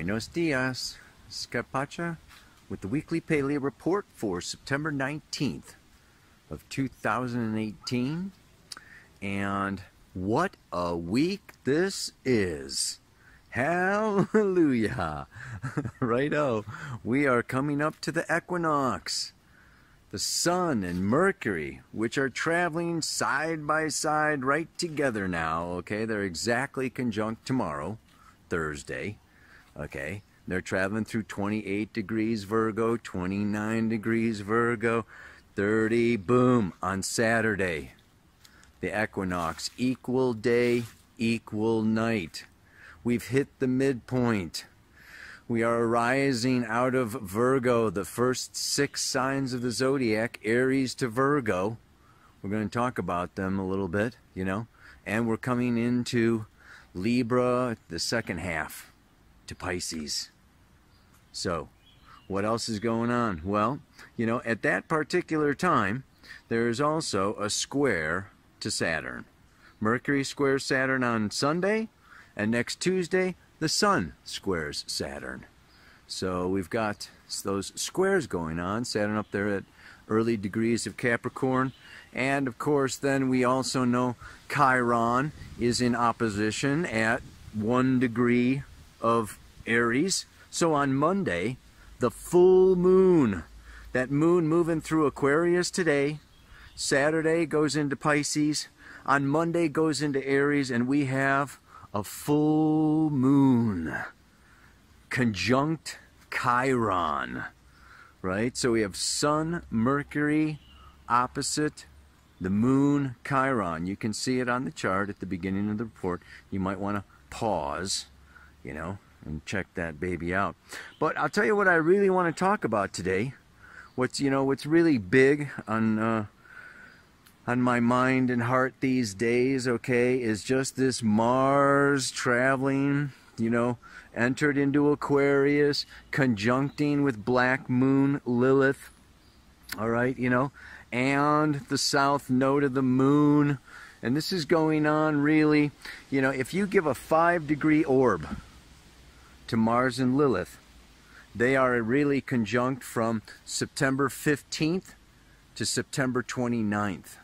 Buenos dias, Scarpacha, with the weekly paleo report for September 19th of 2018. And what a week this is. Hallelujah. Righto. We are coming up to the equinox. The Sun and Mercury, which are traveling side by side right together now, okay? They're exactly conjunct tomorrow, Thursday, okay? They're traveling through 28 degrees Virgo, 29 degrees Virgo, 30, boom, on Saturday. The equinox, equal day, equal night. We've hit the midpoint. We are arising out of Virgo, the first 6 signs of the zodiac, Aries to Virgo. We're going to talk about them a little bit, you know. And we're coming into Libra, the second half, to Pisces. So, what else is going on? Well, you know, at that particular time, there is also a square to Saturn. Mercury squares Saturn on Sunday, and next Tuesday, the Sun squares Saturn. So we've got those squares going on, Saturn up there at early degrees of Capricorn. And of course, then we also know Chiron is in opposition at 1 degree of Aries. So on Monday, the full moon, that moon moving through Aquarius today, Saturday goes into Pisces, on Monday goes into Aries, and we have a full moon, conjunct Chiron, right? So we have Sun, Mercury, opposite the moon, Chiron. You can see it on the chart at the beginning of the report. You might want to pause, you know, and check that baby out. But I'll tell you what I really want to talk about today. What's really big on my mind and heart these days, okay, is just this Mars traveling, you know, entered into Aquarius, conjuncting with black moon Lilith, all right, you know, and the south node of the moon. And this is going on really, you know, if you give a 5-degree orb to Mars and Lilith, they are really conjunct from September 15th to September 29th.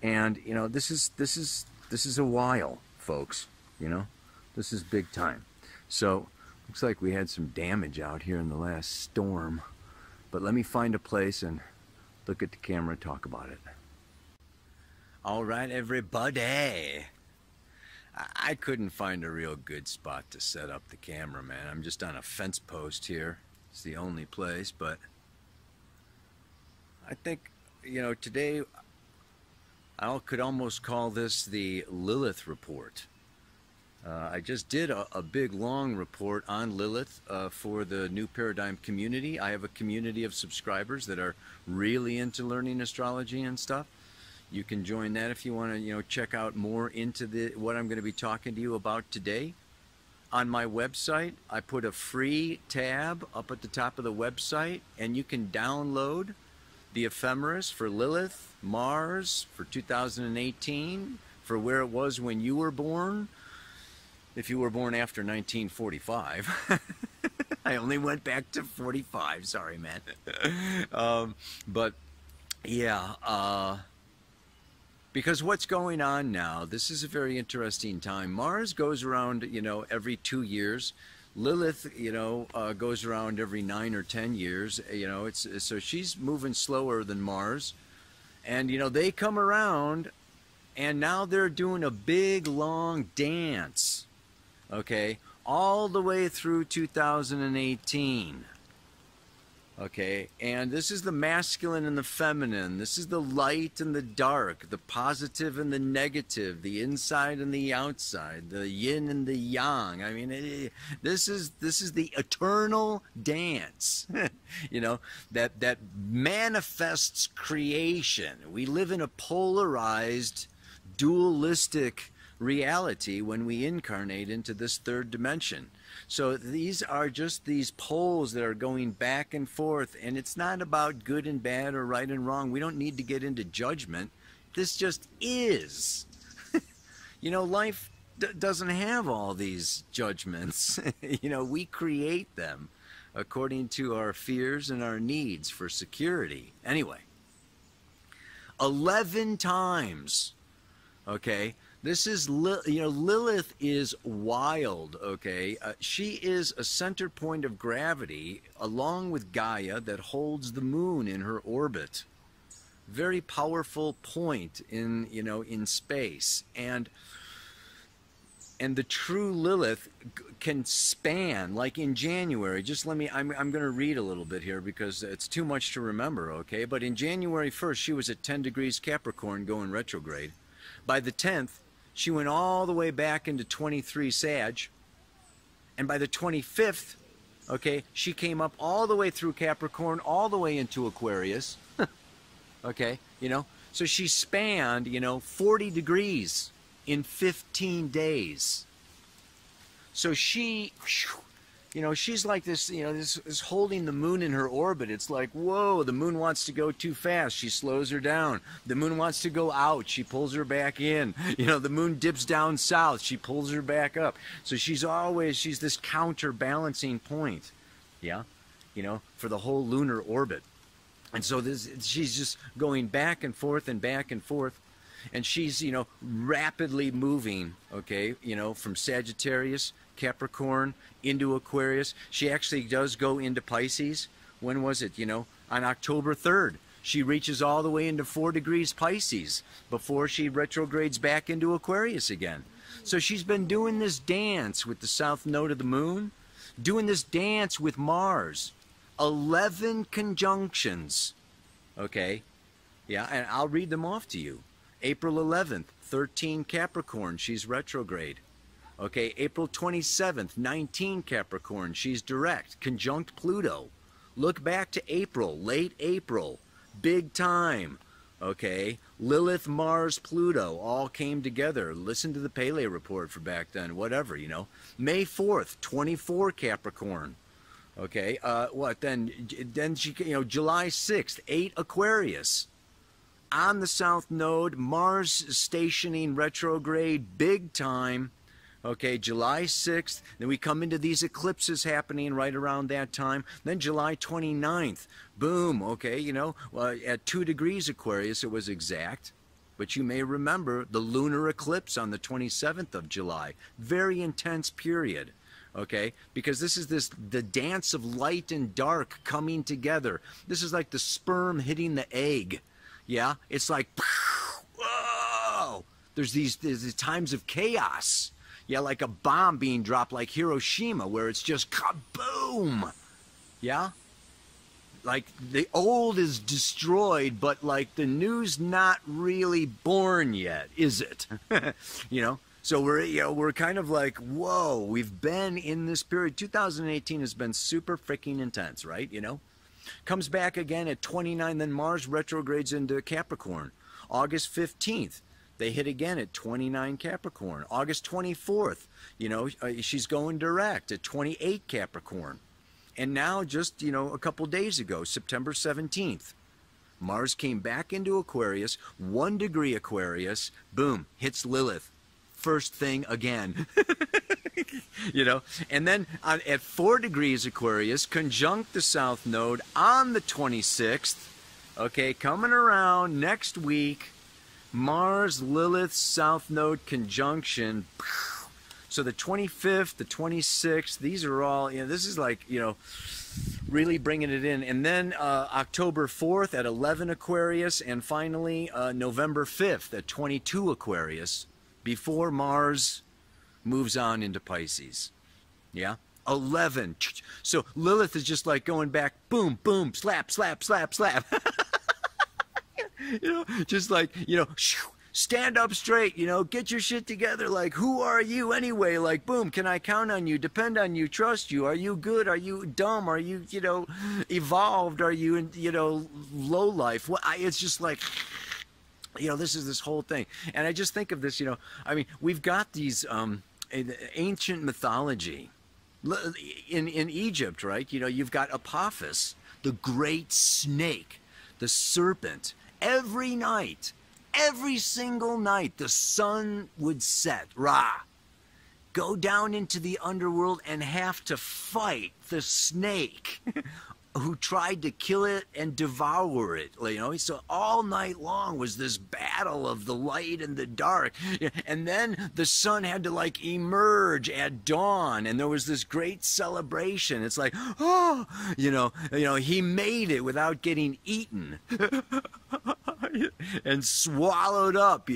And you know, this is a while, folks, you know, this is big time. So looks like we had some damage out here in the last storm, but let me find a place and look at the camera and talk about it. All right, everybody, I couldn't find a real good spot to set up the camera, man. I'm just on a fence post here. It's the only place, but I think, you know, today I could almost call this the Lilith report. I just did a big long report on Lilith for the New Paradigm community. I have a community of subscribers that are really into learning astrology and stuff. You can join that if you want to, you know, check out more into what I'm going to be talking to you about today. On my website, I put a free tab up at the top of the website, and you can download the ephemeris for Lilith, Mars for 2018, for where it was when you were born. If you were born after 1945. I only went back to 45, sorry, man. But yeah, because what's going on now, this is a very interesting time. Mars goes around, you know, every 2 years. Lilith, you know, goes around every 9 or 10 years. You know, so she's moving slower than Mars. And, you know, they come around, and now they're doing a big, long dance, okay, all the way through 2018. Okay, and this is the masculine and the feminine. This is the light and the dark, the positive and the negative, the inside and the outside, the yin and the yang. I mean, this is the eternal dance, you know, that manifests creation. We live in a polarized, dualistic reality when we incarnate into this third dimension. So these are just these poles that are going back and forth, and it's not about good and bad or right and wrong. We don't need to get into judgment. This just is. You know, life doesn't have all these judgments. You know, we create them according to our fears and our needs for security. Anyway, 11 times, okay? This is, you know, Lilith is wild, okay? She is a center point of gravity along with Gaia that holds the moon in her orbit. Very powerful point in, you know, in space. And the true Lilith can span, like in January, just let me, I'm going to read a little bit here because it's too much to remember, okay? But in January 1st, she was at 10 degrees Capricorn going retrograde. By the 10th, she went all the way back into 23 Sag. And by the 25th, okay, she came up all the way through Capricorn, all the way into Aquarius. Okay, you know, so she spanned, you know, 40 degrees in 15 days. So she, you know, she's like this, you know, this is holding the moon in her orbit. It's like, whoa, the moon wants to go too fast. She slows her down. The moon wants to go out. She pulls her back in. You know, the moon dips down south. She pulls her back up. So she's this counterbalancing point. Yeah, you know, for the whole lunar orbit. And so she's just going back and forth and back and forth. And she's, you know, rapidly moving, okay, you know, from Sagittarius, Capricorn, into Aquarius. She actually does go into Pisces. When was it? You know, on October 3rd. She reaches all the way into 4 degrees Pisces before she retrogrades back into Aquarius again. So she's been doing this dance with the south node of the moon, doing this dance with Mars. 11 conjunctions, okay? Yeah, and I'll read them off to you. April 11th, 13 Capricorn, she's retrograde. Okay, April 27th, 19 Capricorn, she's direct, conjunct Pluto. Look back to April, late April, big time. Okay, Lilith, Mars, Pluto all came together. Listen to the Pele report for back then, whatever, you know. May 4th, 24 Capricorn. Okay, what then she, you know, July 6th, 8 Aquarius. On the south node, Mars stationing retrograde, big time. Okay, July 6th, then we come into these eclipses happening right around that time. Then July 29th, boom, okay, you know, at 2 degrees Aquarius it was exact. But you may remember the lunar eclipse on the 27th of July. Very intense period. Okay, because this is the dance of light and dark coming together. This is like the sperm hitting the egg. Yeah, it's like, whoa! There's these times of chaos. Yeah, like a bomb being dropped like Hiroshima, where it's just kaboom. Yeah, like the old is destroyed, but like the new's not really born yet, is it? You know. So we're kind of like, whoa, we've been in this period. 2018 has been super freaking intense, right? You know, comes back again at 29, then Mars retrogrades into Capricorn. August 15th, they hit again at 29 Capricorn. August 24th, you know, she's going direct at 28 Capricorn. And now just, you know, a couple days ago, September 17th, Mars came back into Aquarius, 1 degree Aquarius, boom, hits Lilith. First thing again. You know, and then at 4 degrees Aquarius, conjunct the south node on the 26th. Okay, coming around next week, Mars Lilith south node conjunction. So the 25th, the 26th, these are all, you know, this is like, you know, really bringing it in. And then October 4th at 11 Aquarius, and finally November 5th at 22 Aquarius, before Mars moves on into Pisces. Yeah? 11. So Lilith is just like going back, boom, boom, slap, slap, slap, slap. You know, just like, you know, stand up straight, you know, get your shit together. Like, who are you anyway? Like, boom, can I count on you, depend on you, trust you? Are you good? Are you dumb? Are you, you know, evolved? Are you, you know, low life? It's just like, you know, this is this whole thing. And I just think of this, you know, I mean, we've got these ancient mythology. In Egypt, right? You know, you've got Apophis, the great snake, the serpent. Every night, every single night, the sun would set. Ra. go down into the underworld and have to fight the snake who tried to kill it and devour it. You know, so all night long was this battle of the light and the dark. And then the sun had to like emerge at dawn, and there was this great celebration. It's like, oh, he made it without getting eaten and swallowed up,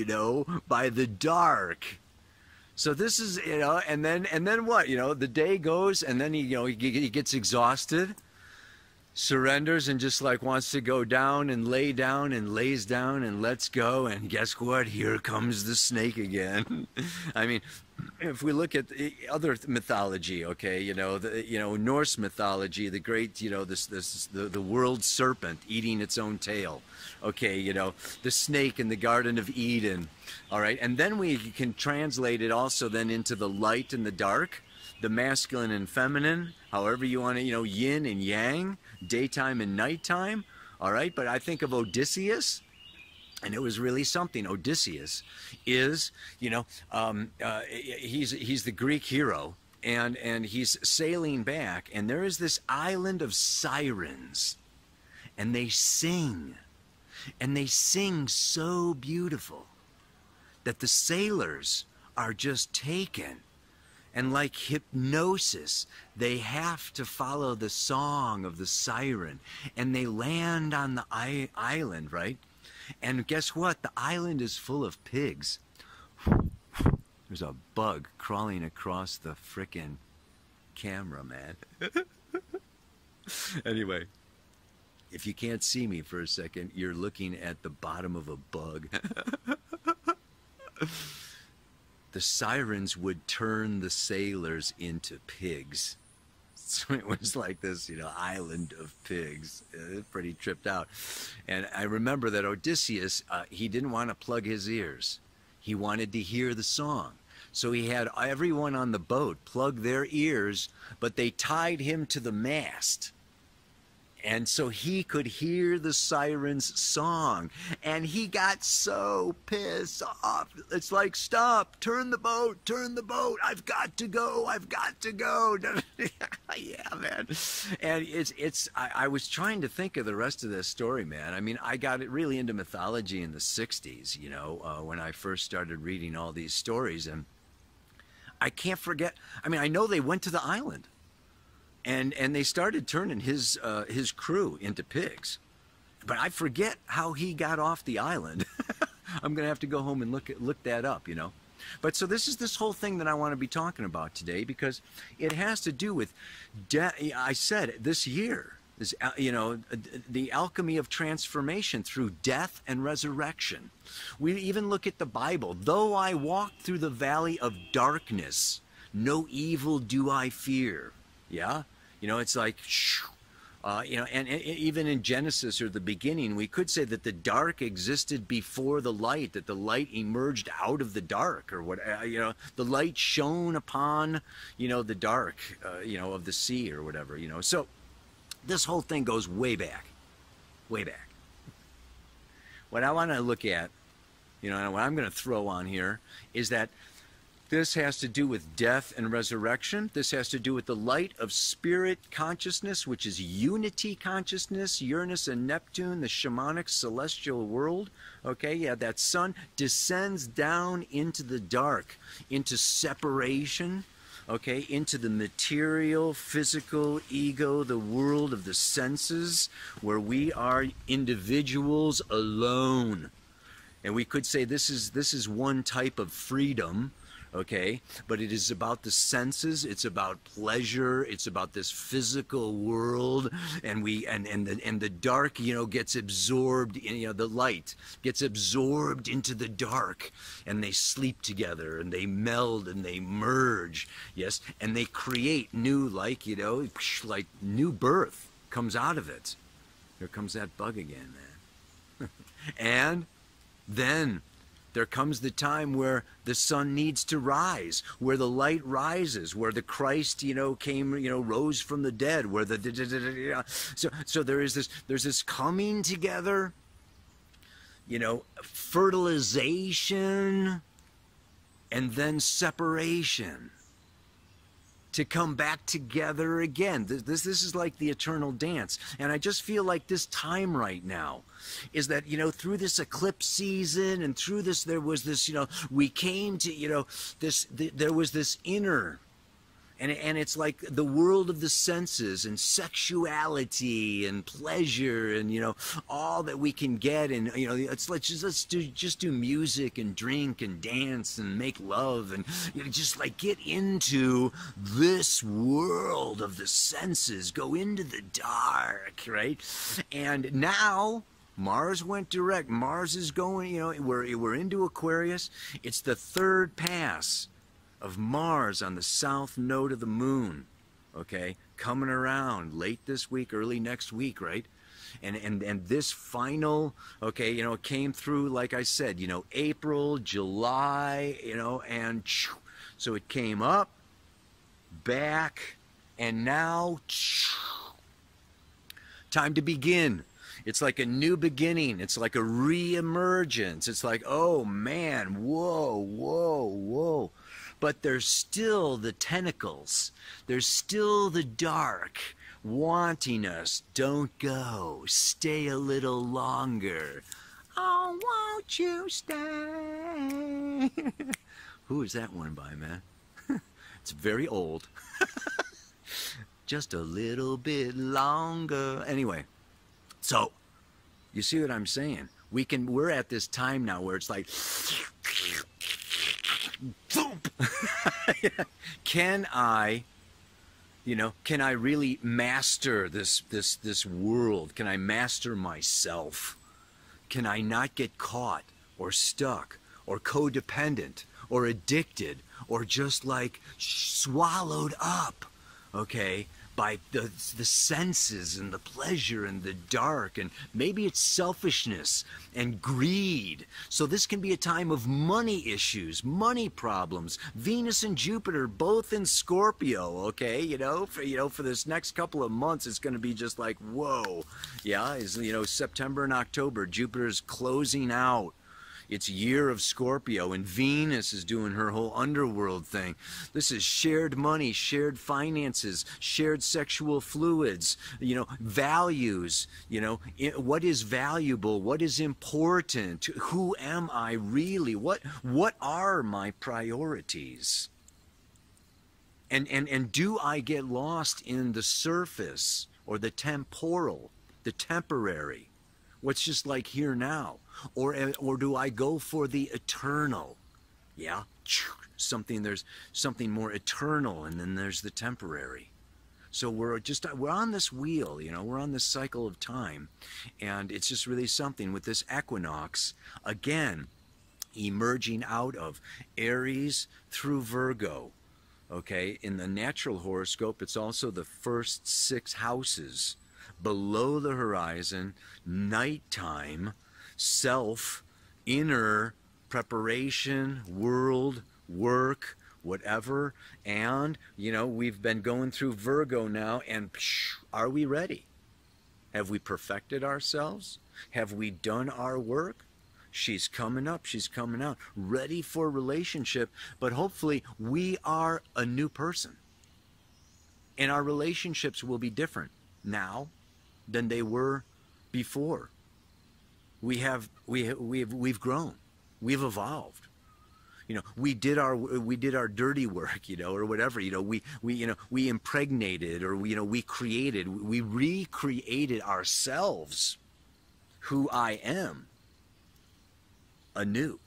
by the dark. So this is, and then what? The day goes, and then he gets exhausted, surrenders, and just like wants to go down and lay down, and lays down and lets go, and guess what? Here comes the snake again. I mean, if we look at other mythology, okay, Norse mythology, the great, the world serpent eating its own tail, okay, the snake in the Garden of Eden, all right, and then we can translate it also then into the light and the dark, the masculine and feminine, however you want to, yin and yang, daytime and nighttime, all right? But I think of Odysseus, and it was really something. Odysseus is, he's the Greek hero, and he's sailing back, and there is this island of sirens, and they sing so beautiful that the sailors are just taken. And like hypnosis, they have to follow the song of the siren. And they land on the island, right? And guess what? The island is full of pigs. There's a bug crawling across the frickin' camera, man. Anyway, if you can't see me for a second, you're looking at the bottom of a bug. The sirens would turn the sailors into pigs. So it was like this, island of pigs. Pretty tripped out. And I remember that Odysseus, he didn't want to plug his ears. He wanted to hear the song. So he had everyone on the boat plug their ears, but they tied him to the mast. And so he could hear the siren's song. And he got so pissed off. It's like, stop, turn the boat, I've got to go. Yeah, man. And I was trying to think of the rest of this story, man. I mean, I got really into mythology in the 60s, when I first started reading all these stories. And I can't forget, I know they went to the island. And they started turning his crew into pigs, but I forget how he got off the island. I'm gonna have to go home and look that up, But so this is this whole thing that I want to be talking about today, because it has to do with I said this year is the alchemy of transformation through death and resurrection. We even look at the Bible. Though I walk through the valley of darkness, no evil do I fear. Yeah, it's like, and even in Genesis or the beginning, we could say that the dark existed before the light, that the light emerged out of the dark, or what, the light shone upon, the dark, of the sea or whatever, So this whole thing goes way back, way back. What I want to look at, and what I'm going to throw on here is that this has to do with death and resurrection. This has to do with the light of spirit consciousness, which is unity consciousness, Uranus and Neptune, the shamanic celestial world. Okay, yeah, that sun descends down into the dark, into separation, okay, into the material, physical ego, the world of the senses, where we are individuals alone. And we could say this is one type of freedom. Okay, but it is about the senses, it's about pleasure, it's about this physical world, and the dark, gets absorbed in, the light gets absorbed into the dark, and they sleep together, and they meld, and they merge, yes, and they create new, like new birth comes out of it. Here comes that bug again, man. And then there comes the time where the sun needs to rise, where the light rises, where the Christ, rose from the dead, where so there's this coming together, fertilization, and then separation. to come back together again. This is like the eternal dance. And I just feel like this time right now is that, you know, through this eclipse season and through this, there was this, you know, we came to, you know, there was this inner, and it's like the world of the senses and sexuality and pleasure and, you know, all that we can get. And, you know, let's do music and drink and dance and make love and, you know, just like get into this world of the senses, go into the dark, right? And now Mars went direct. Mars is going, you know, we're into Aquarius. It's the third pass of Mars on the south node of the moon, okay, coming around late this week, early next week, right? And this final, okay, you know, it came through, like I said, you know, April, July, you know, and so it came up, back, and now time to begin. It's like a new beginning. It's like a re-emergence. It's like, oh man, whoa, whoa, whoa. But there's still the tentacles. There's still the dark wanting us. Don't go. Stay a little longer. Oh, won't you stay? Who is that one by, man? It's very old. Just a little bit longer. Anyway, so you see what I'm saying? We're at this time now where it's like can I really master this world? Can I master myself? Can I not get caught or stuck or codependent or addicted or just like swallowed up, okay, by the senses and the pleasure and the dark, and maybe it's selfishness and greed. So this can be a time of money issues, money problems. Venus and Jupiter both in Scorpio, okay, for this next couple of months it's going to be just like whoa. Yeah, September and October, Jupiter's closing out its year of Scorpio, and Venus is doing her whole underworld thing. This is shared money, shared finances, shared sexual fluids, values, what is valuable, what is important, who am I really, what are my priorities? And do I get lost in the surface or the temporal, the temporary, what's just like here now? Or do I go for the eternal? Yeah, there's something more eternal, and then there's the temporary. So we're on this wheel, we're on this cycle of time, and it's just really something with this equinox, again, emerging out of Aries through Virgo. Okay, in the natural horoscope, it's also the first 6 houses. Below the horizon, nighttime, self, inner, preparation, world, work, whatever. And, we've been going through Virgo now, and are we ready? Have we perfected ourselves? Have we done our work? She's coming up, she's coming out, ready for relationship, but hopefully we are a new person. And our relationships will be different now than they were before. We've grown, we've evolved. We did our dirty work, or whatever. We impregnated, or we created, we recreated ourselves, who I am, anew.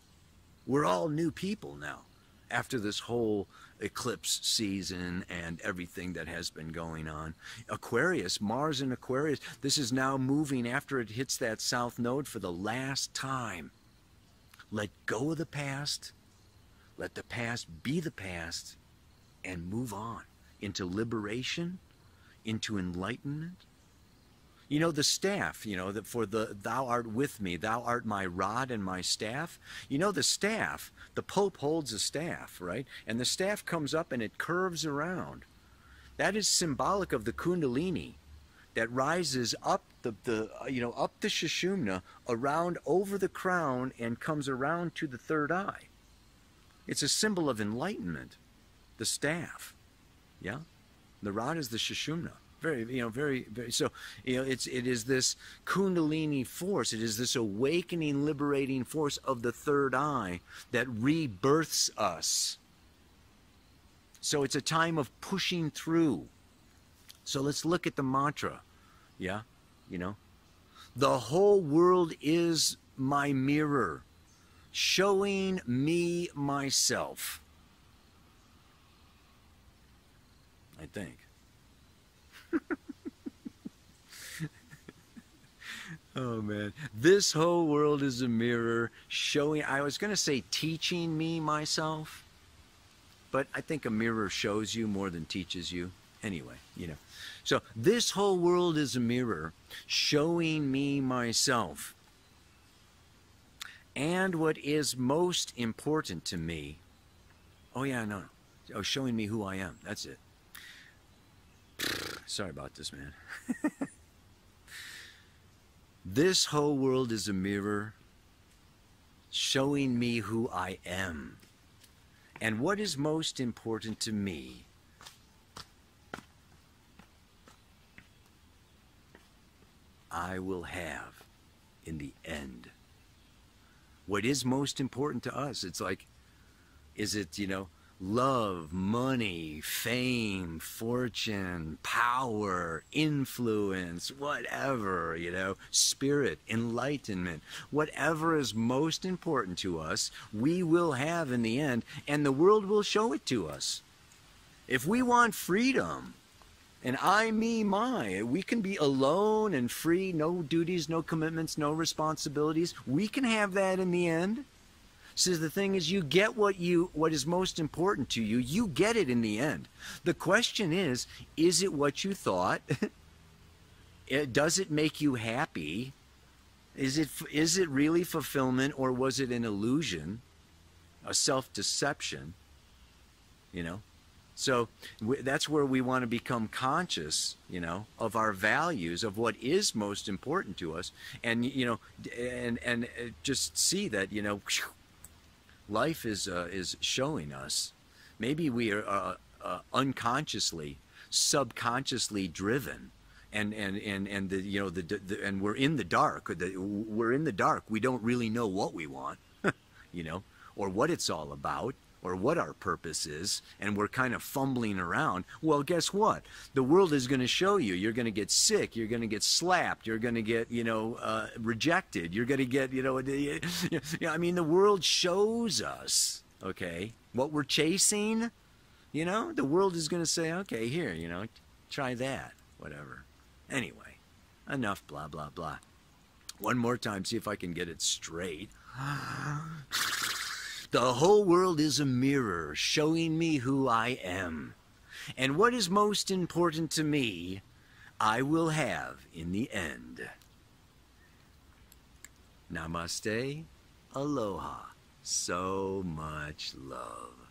We're all new people now, after this whole eclipse season and everything that has been going on. Aquarius, Mars in Aquarius, this is now moving after it hits that south node for the last time. Let go of the past, let the past be the past, and move on into liberation, into enlightenment. The staff, that for the thou art with me, thou art my rod and my staff. The staff, the Pope holds a staff, right? And the staff comes up and it curves around. That is symbolic of the Kundalini that rises up up the Sushumna, around over the crown, and comes around to the third eye. It's a symbol of enlightenment, the staff. Yeah, the rod is the Sushumna. Very, very. So, it is this Kundalini force. It is this awakening, liberating force of the third eye that rebirths us. So it's a time of pushing through. So let's look at the mantra. Yeah, the whole world is my mirror, showing me myself. I think. Oh man, this whole world is a mirror showing, I was going to say teaching me myself, but I think a mirror shows you more than teaches you. Anyway, So this whole world is a mirror showing me myself. And what is most important to me, showing me who I am. That's it. Sorry about this, man. This whole world is a mirror showing me who I am. And what is most important to me, I will have in the end. What is most important to us? It's like, is it, love, money, fame, fortune, power, influence, whatever, spirit, enlightenment, whatever is most important to us, we will have in the end, and the world will show it to us. If we want freedom, and I, me, my, we can be alone and free, no duties, no commitments, no responsibilities. We can have that in the end. So the thing is, you get what is most important to you. You get it in the end. The question is it what you thought? Does it make you happy? Is it really fulfillment, or was it an illusion, a self-deception? So that's where we want to become conscious, of our values, of what is most important to us, and and just see that life is showing us. Maybe we are unconsciously, subconsciously driven, and we're in the dark. We're in the dark. We don't really know what we want, or what it's all about, or what our purpose is, and we're kind of fumbling around. Well, guess what? The world is going to show you. You're going to get sick. You're going to get slapped. You're going to get, rejected. You're going to get, the world shows us, okay, what we're chasing. The world is going to say, okay, here, try that, whatever. Anyway, enough blah, blah, blah. One more time, see if I can get it straight. The whole world is a mirror showing me who I am. And what is most important to me, I will have in the end. Namaste. Aloha. So much love.